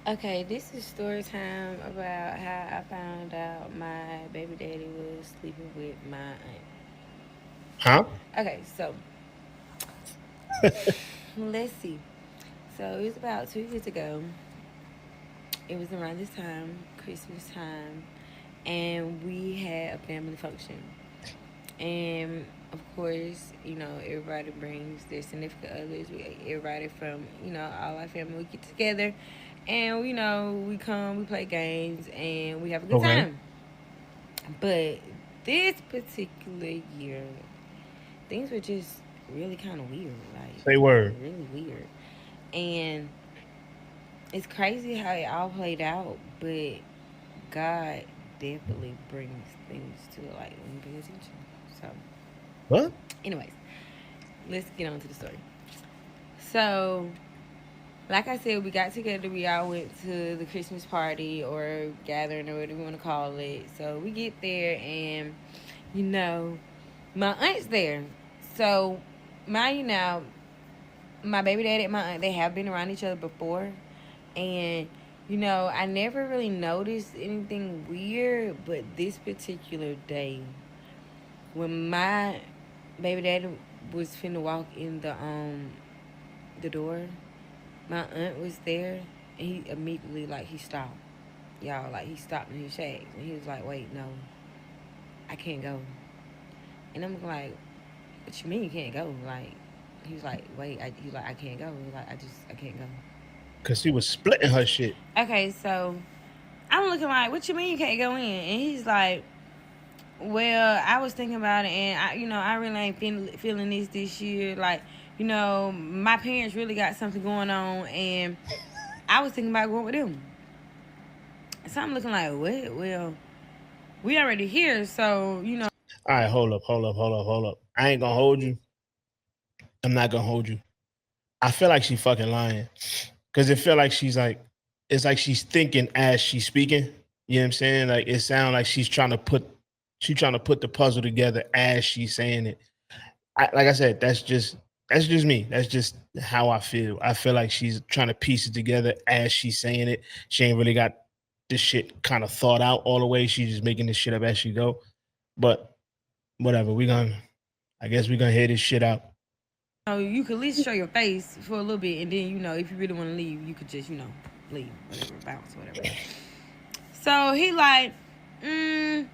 Okay, this is story time about how I found out my baby daddy was sleeping with my aunt. Huh? Okay, so let's see. So it was about 2 years ago. It was around this time, Christmas time, and we had a family function. And of course, everybody brings their significant others. Everybody from, all our family, we get together and, we come, we play games, and we have a good Okay. time. But this particular year, things were just really kind of weird. Like, Say word. really weird. And it's crazy how it all played out, but God definitely brings things to the light when you pay attention. So, What? anyways, let's get on to the story. So, like I said, we got together. We all went to the Christmas party or gathering or whatever you want to call it. So we get there, and you know, my aunt's there. So, mind you now, my baby daddy and my aunt, they have been around each other before, and I never really noticed anything weird, but this particular day, when my baby daddy was finna walk in the door, my aunt was there, and he immediately, like, he stopped. Y'all, like, he stopped in his tracks, and he was like, "Wait, no, I can't go." And I'm like, "What you mean you can't go?" Like, he was like, "Wait," he was like, "I can't go." He was like, I can't go." Cause she was splitting her shit. Okay, so I'm looking like, "What you mean you can't go in?" And he's like, "Well, I was thinking about it, and I really ain't feeling this year. Like, my parents really got something going on, and I was thinking about going with them." So I'm looking like, "What? Well, we already here, so All right, hold up. I ain't gonna hold you. I'm not gonna hold you. I feel like she fucking lying. Cause it feel like she's like, it's like she's thinking as she's speaking. You know what I'm saying? Like it sounds like she's trying to put the puzzle together as she's saying it. Like I said, that's just me. That's just how I feel. I feel like she's trying to piece it together as she's saying it. She ain't really got this shit kind of thought out all the way. She's just making this shit up as she go. But whatever, I guess we gonna hear this shit out. you could at least show your face for a little bit, and then if you really want to leave, you could just leave, whatever, bounce, whatever. So he like, he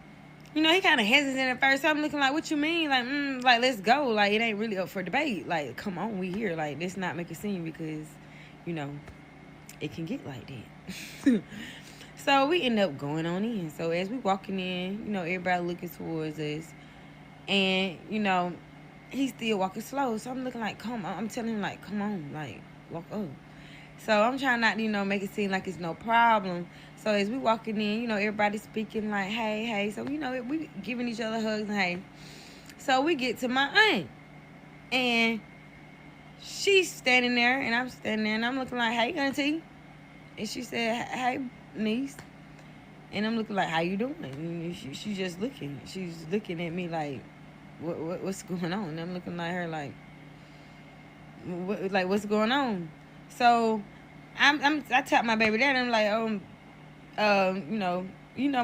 kind of hesitant at first. So I'm looking like, "What you mean? Like, let's go. Like, it ain't really up for debate. Like, come on, we here. Like, let's not make a scene because, you know, it can get like that." So we end up going on in. So as we walking in, everybody looking towards us, and he's still walking slow. So I'm looking like, "Come on!" I'm telling him like, "Come on, like, walk up." So I'm trying not to, make it seem like it's no problem. So as we walking in, everybody's speaking like, "Hey, hey." So we giving each other hugs and hey. So we get to my aunt, and she's standing there, and I'm standing there, and I'm looking like, "Hey, auntie," and she said, "Hey, niece," and I'm looking like, "How you doing?" And she just looking. She's looking at me like, what's going on?" And I'm looking like her like, "What's going on?" So I tap my baby dad, and I'm like,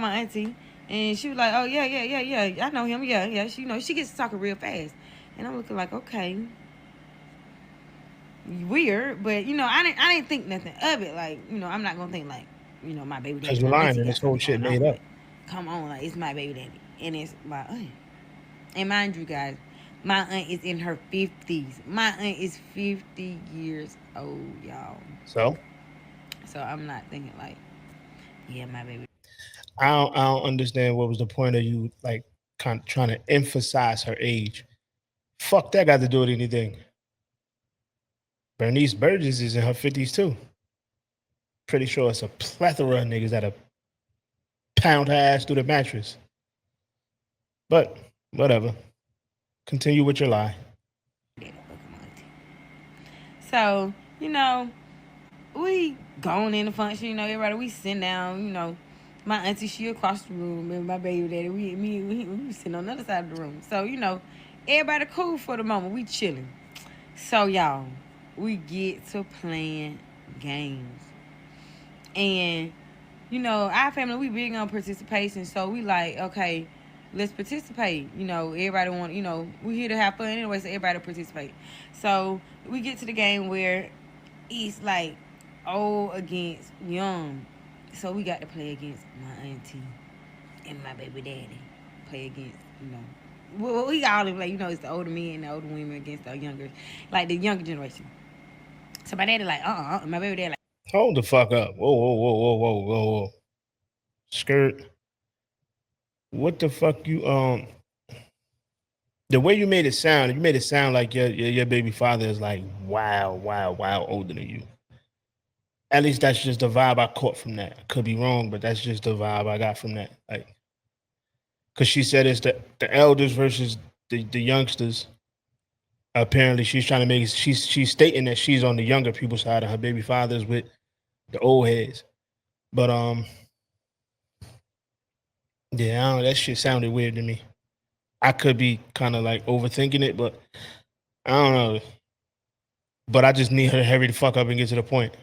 my auntie, and she was like, "Oh yeah, yeah, yeah, yeah, I know him, yeah, yeah." She gets to talking real fast, and I'm looking like, okay, weird, but I didn't think nothing of it. Like, I'm not gonna think like, my baby Cause daddy, you're my lying auntie and got this whole something shit going made on. up. Like, come on, like, it's my baby daddy, and it's my aunt. And mind you, guys, my aunt is in her 50s. My aunt is 50 years old, y'all. So So I'm not thinking like, yeah, my baby. I don't understand what was the point of you like kind of trying to emphasize her age. Fuck that got to do with anything. Bernice Burgess is in her 50s too. Pretty sure it's a plethora of niggas that'll pound her ass through the mattress. But whatever. Continue with your lie. So, we going in the function, everybody, we sitting down, my auntie, she across the room, and my baby daddy, we sitting on the other side of the room. So, everybody cool for the moment. We chilling. So, y'all, we get to playing games. And our family, we big on participation, so we like, okay, let's participate. Everybody want, we here to have fun anyway, so everybody participate. So we get to the game where it's like old against young. So we got to play against my auntie and my baby daddy. Play against, well, we all play, it's the older men and the older women against the younger, like the younger generation. So my daddy like, my baby daddy like, Hold the fuck up. Whoa, whoa, whoa, whoa, whoa, whoa, whoa. Skirt. What the fuck you the way you made it sound like your baby father is like wow older than you. At least that's just the vibe I caught from that. I could be wrong, but that's just the vibe I got from that. Like, cause she said it's the elders versus the youngsters. Apparently, she's trying to make she's stating that she's on the younger people's side, and her baby father's with the old heads. But yeah, I don't know, that shit sounded weird to me. I could be kind of like overthinking it, but I don't know. But I just need her to hurry the fuck up and get to the point.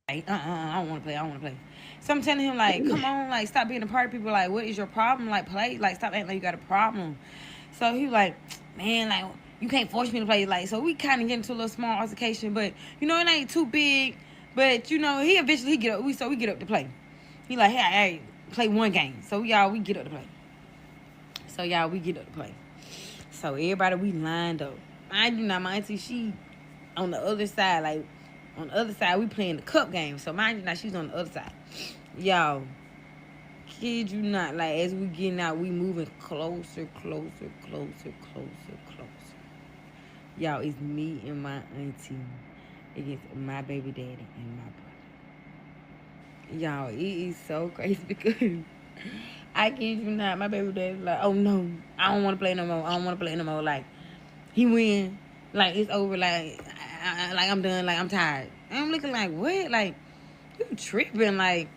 I don't want to play. I don't want to play. So I'm telling him like, come on, like stop being a party people. Like, what is your problem? Like, play. Like, stop acting like you got a problem. So he was like, man, like you can't force me to play. Like, so we kind of get into a little small altercation, but it ain't too big. But he eventually he get up. We get up to play. He like, hey, play one game. So we get up to play. So y'all, we get up to play. So everybody we lined up. I do not, my auntie, she on the other side, like on the other side, we playing the cup game. So mind you, now she's on the other side. Y'all, kid you not, like as we getting out, we moving closer, closer, closer, closer, closer. Y'all, it's me and my auntie against my baby daddy and my brother. Y'all, it is so crazy because I kid you not, my baby daddy like, oh no, I don't want to play no more. I don't want to play no more. Like he win, like it's over. Like I'm done. Like I'm tired. And I'm looking like what? Like you tripping? Like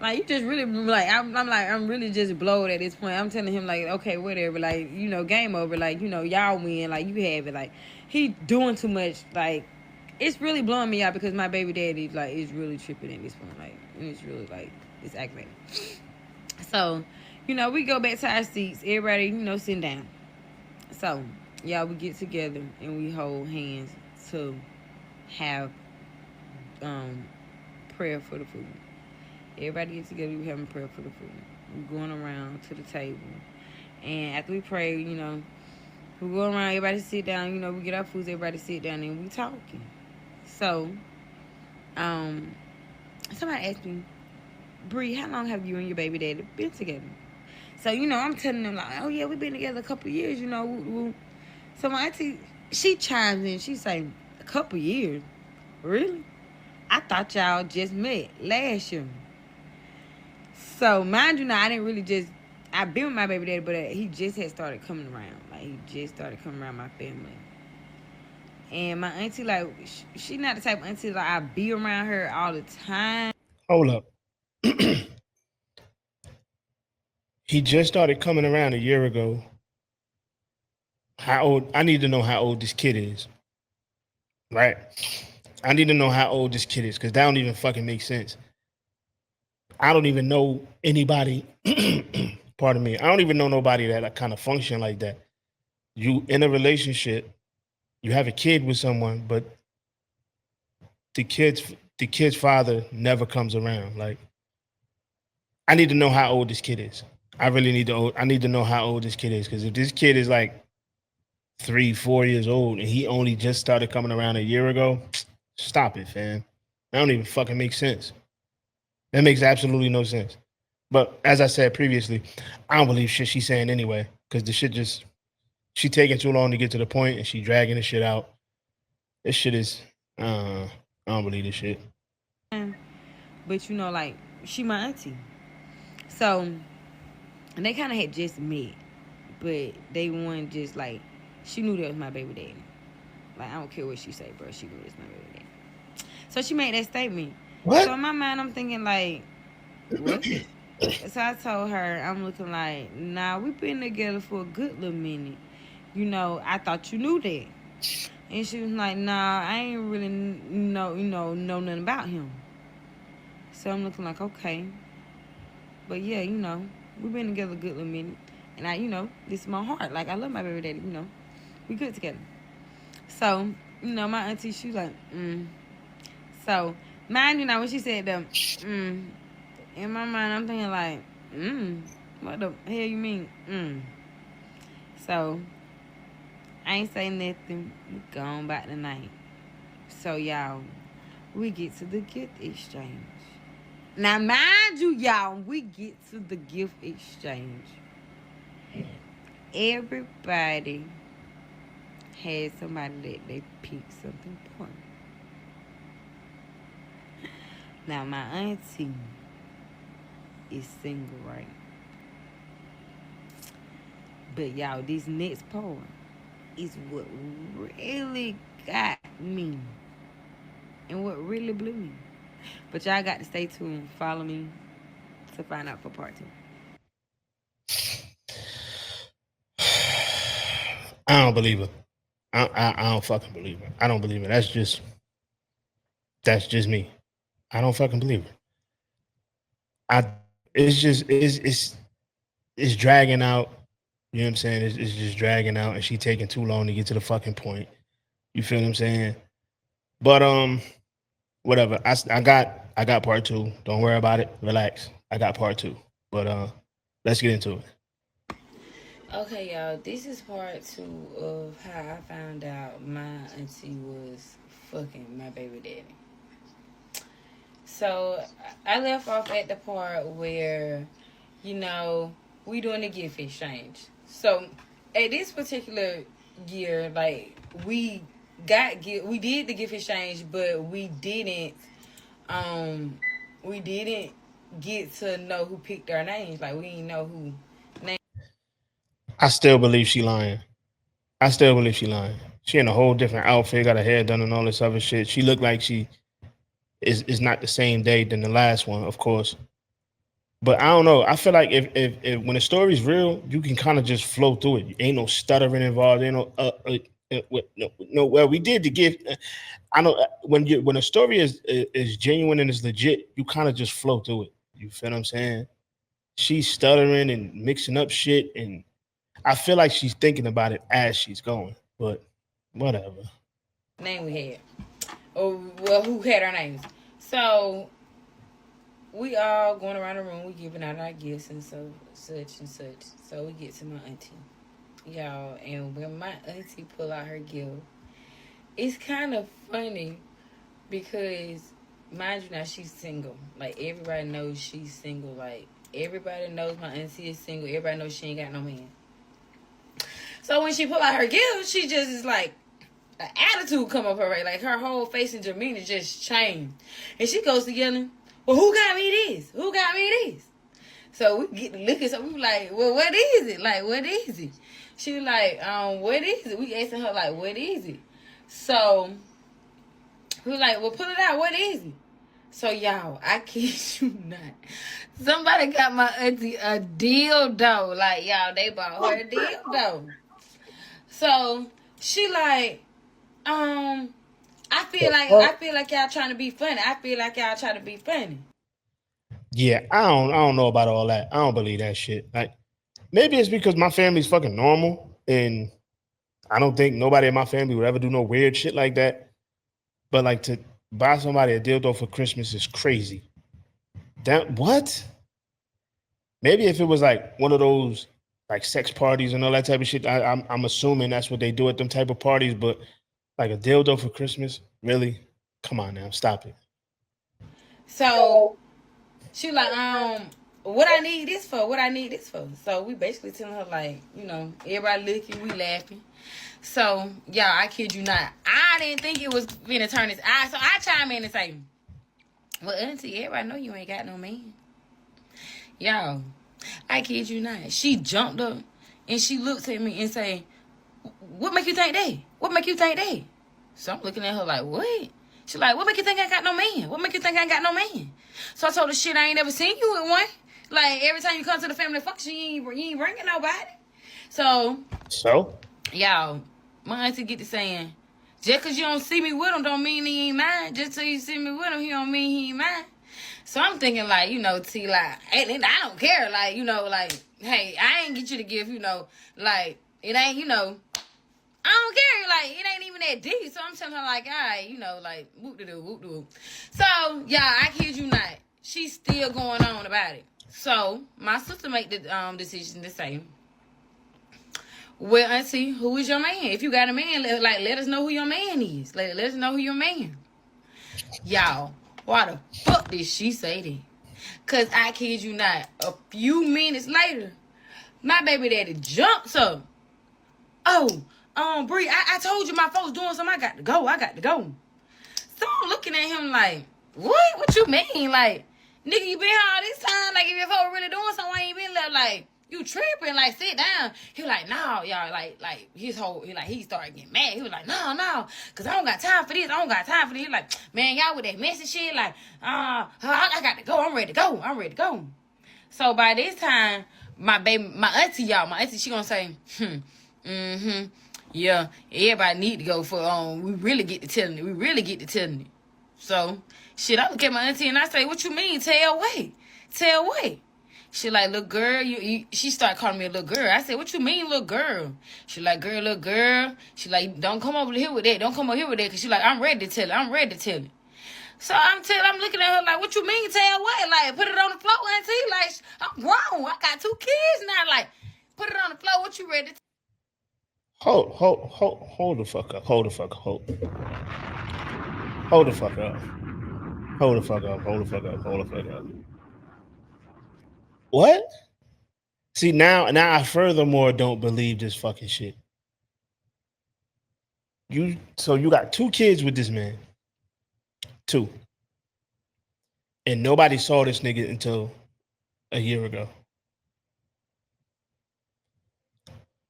you just really like I'm really just blowed at this point. I'm telling him like okay whatever. Like game over. Like y'all win. Like you have it. Like he doing too much. Like it's really blowing me out because my baby daddy like is really tripping at this point. Like it's really like it's aggravating. So we go back to our seats. Everybody sitting down. So, y'all, we get together and we hold hands to have um, prayer for the food. Everybody get together, we having prayer for the food. We're going around to the table. And after we pray, we go around, everybody sit down, we get our food, everybody sit down and we talking. So, um, somebody asked me, Bree, how long have you and your baby daddy been together? So, I'm telling them like, oh yeah, we've been together a couple of years, So my auntie, she chimes in. She say, a couple years? Really? I thought y'all just met last year. So mind you now, I didn't really just, I've been with my baby daddy, but he just had started coming around. Like he just started coming around my family. And my auntie, like, she not the type of auntie like I be around her all the time. Hold up. He just started coming around a year ago. How old? I need to know how old this kid is. Right? I need to know how old this kid is because that don't even fucking make sense. I don't even know anybody. Pardon me. I don't even know nobody that like, kind of function like that. You in a relationship, you have a kid with someone, but the kid's father never comes around. Like, I need to know how old this kid is. I really need to. I need to know how old this kid is because if this kid is like 3, 4 years old and he only just started coming around a year ago, stop it, fam. That don't even fucking make sense. That makes absolutely no sense. But as I said previously, I don't believe shit she's saying anyway because the shit just she taking too long to get to the point and she dragging the shit out. This shit is. I don't believe this shit. But like she my auntie. So and they kind of had just met, but they weren't just like she knew that was my baby daddy. Like I don't care what she say, bro. She knew it's my baby daddy. So she made that statement. So What? in my mind, I'm thinking like, what? So I told her, I'm looking like, nah, we been together for a good little minute. I thought you knew that. And she was like, nah, I ain't really know nothing about him. So I'm looking like, okay. But yeah, we've been together a good little minute. And this is my heart. Like, I love my baby daddy. We good together. So, my auntie, she was like, So, mind you, now when she said the, in my mind, I'm thinking like, what the hell you mean, So, I ain't say nothing. We gone back tonight. So, y'all, we get to the gift exchange. Now, mind you, y'all, we get to the gift exchange. Everybody had somebody that they picked something for. Now, my auntie is single, right? But, y'all, this next part is what really got me and what really blew me. But y'all got to stay tuned. Follow me to find out for part 2. I don't believe it. I don't fucking believe it. I don't believe it. That's just me. I don't fucking believe it. It's dragging out. You know what I'm saying? It's just dragging out, and she taking too long to get to the fucking point. You feel what I'm saying? But whatever. I got part 2. Don't worry about it. Relax. I got part 2. But let's get into it. Okay, y'all. This is part 2 of how I found out my auntie was fucking my baby daddy. So I left off at the part where, we doing the gift exchange. So at this particular year, like we did the gift exchange, but we didn't get to know who picked our names. Like, we didn't know who name. I still believe she lying. I still believe she lying. She in a whole different outfit, got her hair done and all this other shit. She looked like she is not the same day than the last one, of course. But I don't know. I feel like if when the story's real, you can kind of just flow through it. Ain't no stuttering involved. Ain't no no. Well, we did the gift. I know when a story is genuine and is legit, you kind of just flow through it. You feel what I'm saying? She's stuttering and mixing up shit, and I feel like she's thinking about it as she's going. But whatever. Name we had. Or, well, who had our names. So we all going around the room, we giving out our gifts and so such and such. So we get to my auntie, y'all, and when my auntie pull out her gift, it's kind of funny because, mind you, now she's single. Like, everybody knows she's single. Like, everybody knows my auntie is single. Everybody knows she ain't got no man. So when she pull out her gift, she just is like, an attitude come up her, right? Like, her whole face and demeanor just changed, and she goes to yelling, "Well, who got me this? Who got me this?" So we get to looking, so we like, "Well, what is it? Like, what is it?" She like, "What is it?" We asking her like, "What is it?" So we like, "Well, pull it out. What is it?" So, y'all, I kid you not, somebody got my auntie a dildo. Like, y'all, they bought her a dildo. So she like, I feel like y'all trying to be funny. I feel like y'all trying to be funny. Yeah, I don't know about all that. I don't believe that shit. Like maybe it's because my family's fucking normal and I don't think nobody in my family would ever do no weird shit like that. But like to buy somebody a dildo for Christmas is crazy. That what? Maybe if it was like one of those like sex parties and all that type of shit, I'm assuming that's what they do at them type of parties. But like a dildo for Christmas, really? Come on now, stop it. So she like, what I need this for? What I need this for? So we basically telling her like, everybody looking, we laughing. So, y'all, I kid you not, I didn't think it was gonna turn his eye. So I chime in and say, "Well, auntie, everybody know you ain't got no man." Y'all, I kid you not. She jumped up and she looked at me and say, "What make you think that? What make you think that?" So I'm looking at her like, "What?" She like, "What make you think I got no man? What make you think I ain't got no man?" So I told her, "Shit, I ain't never seen you with one. Like, every time you come to the family function, you ain't bringing nobody." So, So y'all, my auntie get to saying, "Just because you don't see me with him don't mean he ain't mine. Just till you see me with him, he don't mean he ain't mine." So I'm thinking like, T, like, and I don't care, like, like, hey, I ain't get you to give, like, it ain't, I don't care, like, it ain't even that deep. So I'm telling her like, all right, like, whoop de doo, whoop de whoop. So yeah, I kid you not, she's still going on about it. So my sister made the decision to say, well, auntie, who is your man? If you got a man, let us know who your man is. Let us know who your man. Y'all, why the fuck did she say that? Cause I kid you not, a few minutes later, my baby daddy jumps up. Oh, Bree, I told you my folks doing something. I got to go. I got to go. So I'm looking at him like, what? What you mean? Like, nigga, you been here all this time? Like, if your folks really doing something, why you been left? Like, you tripping? Like, sit down. He was like, no, y'all. Like his whole, he started getting mad. He was like, no, cause I don't got time for this. I don't got time for this. He like, man, y'all with that messy shit. Like, I got to go. I'm ready to go. I'm ready to go. So by this time, my auntie, she gonna say, yeah, everybody need to go for we really get to telling it. We really get to telling it. So shit, I look at my auntie and I say, what you mean? Tell what? She like, little girl, she started calling me a little girl. I said, what you mean, little girl? She like, girl, little girl. She like, don't come over here with that. Don't come over here with that. Cause she like, I'm ready to tell it. I'm ready to tell it. So I'm looking at her like, what you mean, tell what? Like, put it on the floor, auntie. Like, I'm grown. I got 2 kids now. Like, put it on the floor. What you ready to Hold the fuck up. Hold the fuck up. Hold the fuck up. Hold the fuck up. Hold the fuck up. What? See, now I furthermore don't believe this fucking shit. So you got 2 kids with this man. 2. And nobody saw this nigga until a year ago.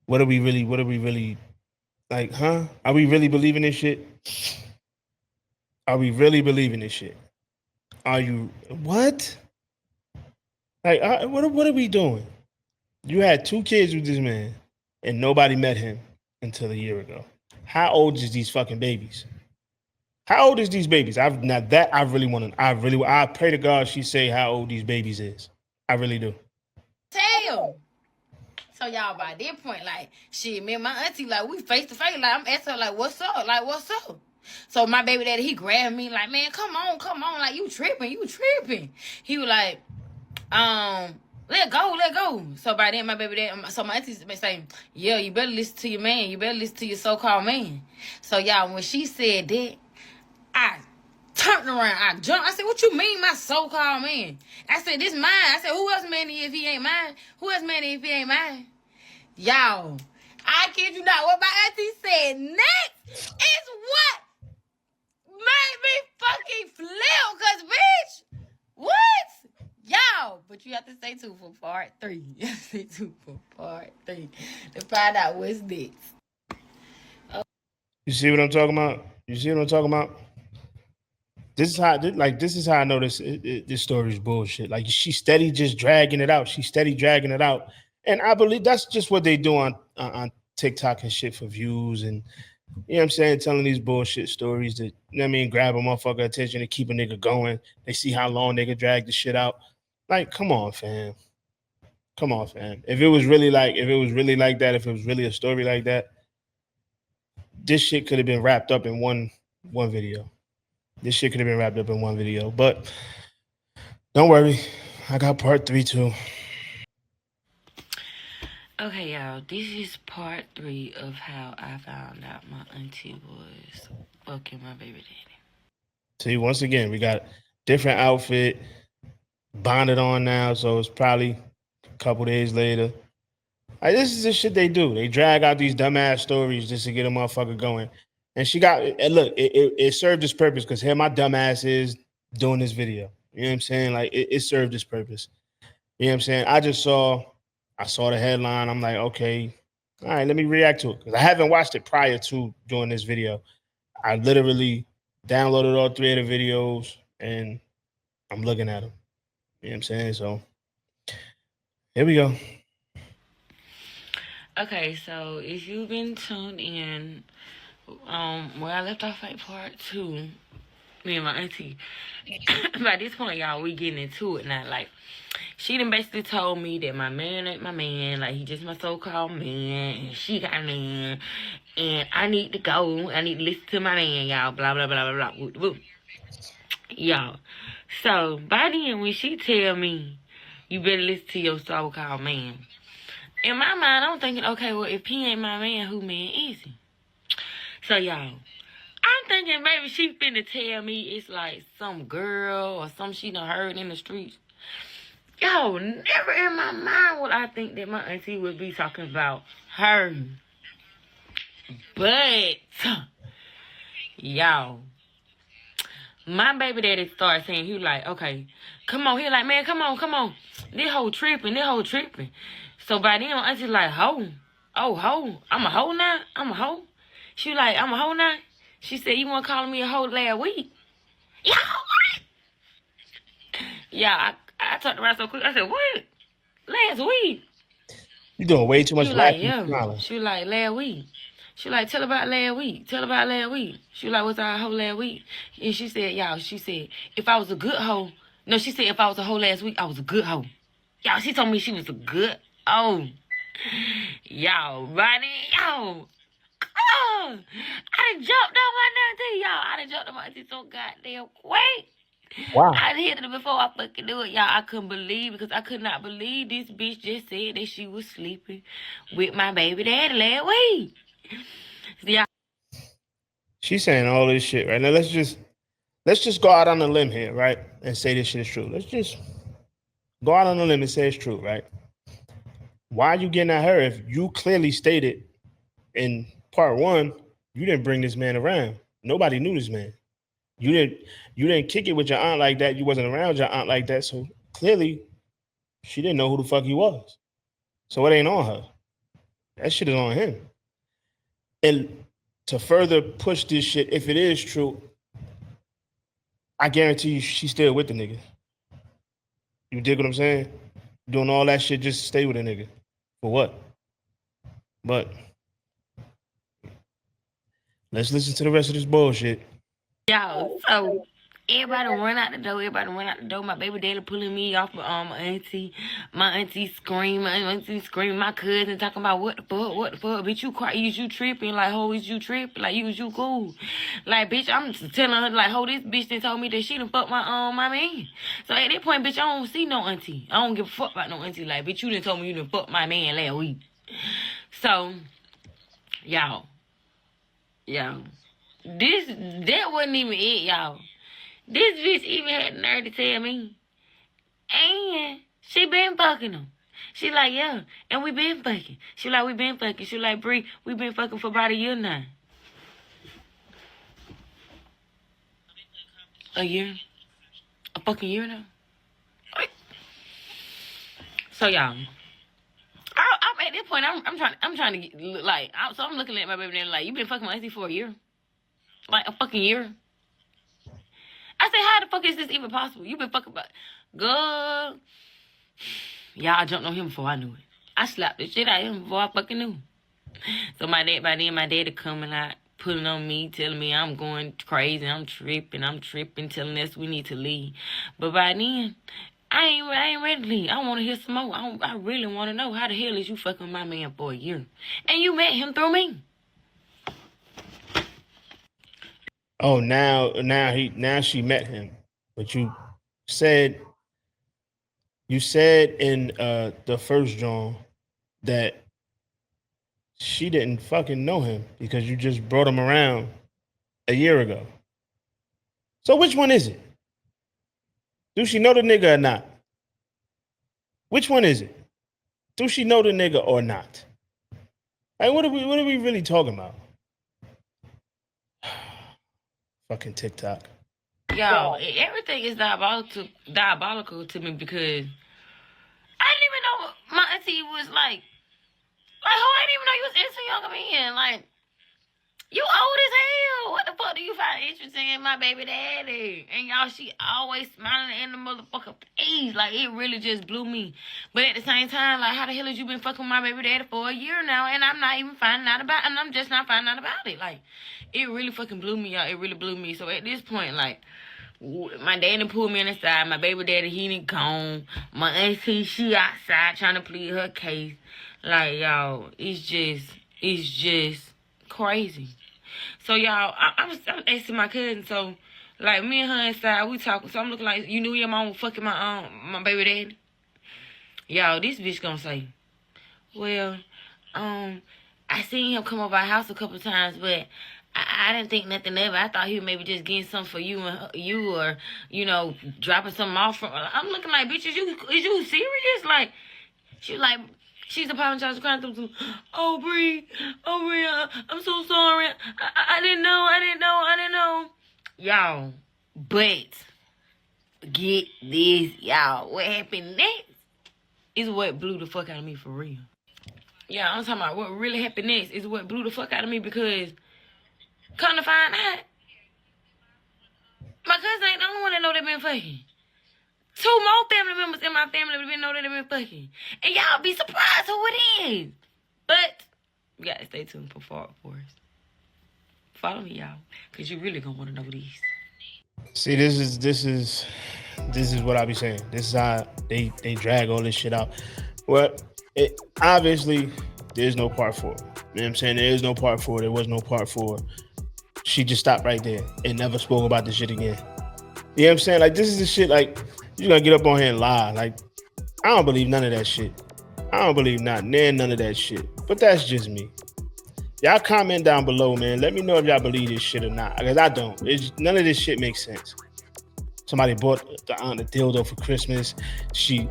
What are we really like, huh? Are we really believing this shit? Are we really believing this shit? Are you what? Like, what are we doing? You had 2 kids with this man, and nobody met him until a year ago. How old is these fucking babies? How old is these babies? I really want to. I pray to God she say how old these babies is. I really do. tell? So y'all by that point, like, shit, me and my auntie, like, we face to face. Like, I'm asking her, like, what's up? Like, what's up? So my baby daddy, he grabbed me like, man, come on. Like, you tripping. He was like, let go. So by then, my baby daddy, so my auntie's been saying, yeah, you better listen to your man. You better listen to your so-called man. So y'all, when she said that, I turned around. I jumped. I said, what you mean, my so-called man? I said, this mine. I said, who else man if he ain't mine? Who else man if he ain't mine? Y'all, I kid you not. What my auntie said next is what made me fucking flip. Cause bitch, what? Y'all, but you have to stay tuned for part 3. You have to stay tuned for part 3 to find out what's next. You see what I'm talking about? You see what I'm talking about? This is how I know this story is bullshit. Like, she's steady just dragging it out. She's steady dragging it out, and I believe that's just what they do on TikTok and shit for views, and you know what I'm saying, telling these bullshit stories that, you know what I mean, grab a motherfucker attention and keep a nigga going. They see how long they can drag the shit out. Like, come on, fam. Come on, fam. If it was really like that, if it was really a story like that, this shit could have been wrapped up in one video. This shit could have been wrapped up in one video. But don't worry, I got part 3 too. Okay, y'all, this is part 3 of how I found out my auntie was fucking my baby daddy. See, once again, we got different outfit, bonded on now, so it's probably a couple days later. Like, this is the shit they do. They drag out these dumbass stories just to get a motherfucker going. And she got, and look, it served its purpose because here my dumbass is doing this video. You know what I'm saying? Like, it served its purpose. You know what I'm saying? I saw the headline. I'm like, okay, all right, let me react to it. Because I haven't watched it prior to doing this video. I literally downloaded all 3 of the videos and I'm looking at them. You know what I'm saying? So here we go. Okay, so if you've been tuned in, where I left off at part 2, Me and my auntie. By this point, y'all, we getting into it now. Like, she done basically told me that my man ain't my man. Like, he just my so-called man. And she got a man. And I need to go. I need to listen to my man, y'all. Blah, blah, blah, blah, blah. Woo, woo. Y'all. So, by then, when she tell me, you better listen to your so-called man. In my mind, I'm thinking, okay, well, if he ain't my man, who man is he? So, y'all, I'm thinking maybe she finna tell me it's like some girl or some she done heard in the streets. Yo, never in my mind would I think that my auntie would be talking about her. But, y'all, my baby daddy started saying, he was like, okay, come on. He like, man, come on. This whole tripping. So by then, my auntie like, ho. Oh, ho. I'm a hoe now? I'm a hoe? She was like, I'm a hoe now? She said, you want to call me a hoe last week? Yo, what? Yeah, I talked around so quick. I said, what? Last week? You doing way too She much was like, laughing and yeah. smiling. She was like, last week. She was like, tell about last week. Tell about last week. She was like, what's our hoe last week? And she said, y'all, she said, if I was a good hoe. No, she said, if I was a hoe last week, I was a good hoe. Y'all, she told me she was a good hoe. Y'all, buddy, y'all. Oh, I done jumped on my auntie, y'all. I done jumped on my auntie so goddamn quick. Wow. I hit it before I fucking do it, y'all. I couldn't believe because I could not believe this bitch just said that she was sleeping with my baby daddy last week. Yeah. She's saying all this shit right now. Let's just go out on a limb here, right, and say this shit is true. Let's just go out on a limb and say it's true, right? Why are you getting at her if you clearly stated in part one you didn't bring this man around? Nobody knew this man. You didn't kick it with your aunt like that. You wasn't around your aunt like that. So clearly she didn't know who the fuck he was. So it ain't on her. That shit is on him. And to further push this shit, if it is true, I guarantee you she's still with the nigga. You dig what I'm saying? Doing all that shit just to stay with a nigga. For what? But let's listen to the rest of this bullshit. Y'all, so everybody run out the door. My baby daddy pulling me off of my auntie. My auntie screaming. My cousin talking about what the fuck, bitch, you cry, is you tripping? Like, ho, is you tripping? Like, you cool? Like, bitch, I'm telling her, like, ho, this bitch done told me that she done fuck my man. So at that point, bitch, I don't see no auntie. I don't give a fuck about no auntie. Like, bitch, you done told me you done fuck my man last week. So, y'all. That wasn't even it, y'all. This bitch even had the nerve to tell me. And she been fucking him. She like, yeah, and we been fucking. She like, we been fucking. She like, Bree, we been fucking for about a year now. A year? A fucking year now? So y'all, I'm at this point. I'm trying to get like. So I'm looking at my baby daddy like, you been fucking my auntie for a year, like a fucking year. I say, how the fuck is this even possible? You been fucking about, girl. Y'all, I jumped on him before I knew it. I slapped the shit out of him before I fucking knew. So by then my daddy coming out, pulling on me, telling me I'm going crazy, I'm tripping, telling us we need to leave. But by then, I ain't ready to leave. I want to hear some more. I really want to know how the hell is you fucking my man for a year, and you met him through me. Oh, now she met him, but said you said in the first John that she didn't fucking know him because you just brought him around a year ago. So which one is it? Do she know the nigga or not? Which one is it? Do she know the nigga or not? Like, what are we really talking about? Fucking TikTok. Y'all, everything is diabolical to me because I didn't even know my auntie was like, oh, I didn't even know you was into younger men. Like, You old as hell. What the fuck do you find interesting in my baby daddy? And y'all, she always smiling in the motherfucker face. Like, it really just blew me. But at the same time, like, how the hell has you been fucking with my baby daddy for a year now? And I'm not even finding out about it. And I'm just not finding out about it. Like, it really fucking blew me, y'all. It really blew me. So at this point, like, my daddy pulled me on the side. My baby daddy, he ain't gone. My auntie, she outside trying to plead her case. Like, y'all, it's just crazy. So y'all, I'm asking my cousin. So, like, me and her inside, we talking. So I'm looking like, you knew your mom was fucking my baby daddy. Y'all, this bitch gonna say, well, I seen him come over our house a couple of times, but I didn't think nothing of it. I thought he was maybe just getting something for you and you, or dropping something off from. I'm looking like, bitch, is you serious? Like, she's apologizing, crying through. Oh, Bree, I'm so sorry. I didn't know. Y'all, but get this, y'all. What happened next is what blew the fuck out of me for real. Yeah, I'm talking about what really happened next is what blew the fuck out of me, because come to find out, my cousin ain't the only one that know they been fucking. 2 more family members in my family didn't know that they been fucking. And y'all be surprised who it is. But you gotta stay tuned for us. Follow me, y'all, because you really gonna want to know these. See, this is what I be saying. This is how they drag all this shit out. Well, obviously there's no part 4. You know what I'm saying? There is no part 4. There was no part 4. She just stopped right there and never spoke about this shit again. You know what I'm saying? Like, this is the shit, like, you gotta get up on here and lie. Like, I don't believe none of that shit. I don't believe none of that shit. But that's just me. Y'all comment down below, man. Let me know if y'all believe this shit or not. Because I don't. None of this shit makes sense. Somebody bought the aunt a dildo for Christmas. She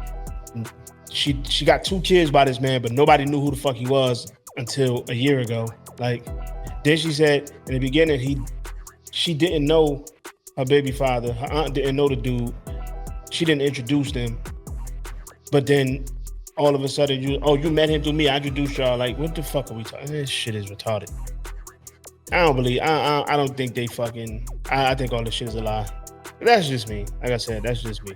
got 2 kids by this man, but nobody knew who the fuck he was until a year ago. Like, then she said in the beginning she didn't know her baby father. Her aunt didn't know the dude. She didn't introduce them. But then all of a sudden you met him through me. I introduced y'all. Like, what the fuck are we talking? This shit is retarded. I don't think they fucking. I think all this shit is a lie. But that's just me. Like I said, that's just me.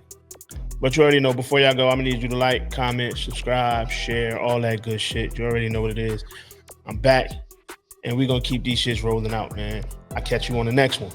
But you already know, before y'all go, I'm gonna need you to like, comment, subscribe, share, all that good shit. You already know what it is. I'm back, and we're gonna keep these shits rolling out, man. I'll catch you on the next one.